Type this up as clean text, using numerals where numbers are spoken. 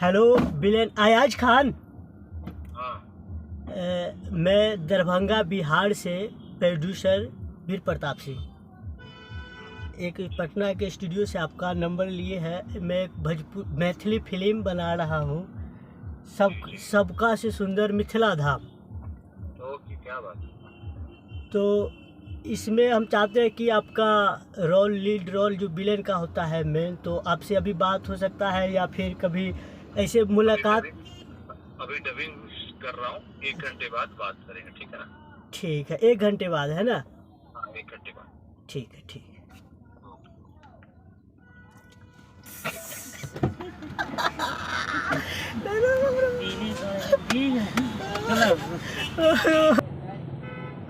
Hello villain Ayaz Khan. हाँ। मैं दरभंगा बिहार से प्रोड्यूसर वीर प्रताप सिंह एक पटना के स्टूडियो से आपका नंबर लिए है। मैं एक मैथिली फिल्म बना रहा हूँ, सबका से सुंदर मिथिला धाम। ओके, क्या बात। तो इसमें हम चाहते हैं कि आपका लीड रोल जो विलेन का होता है मेन, तो आपसे अभी बात हो सकता है या फिर कभी ऐसे मुलाकात? अभी डबिंग कर रहा हूँ, 1 घंटे बाद बात करेंगे, ठीक है ना? ठीक है, 1 घंटे बाद है ना? हाँ, 1 घंटे बाद। ठीक है, ठीक है।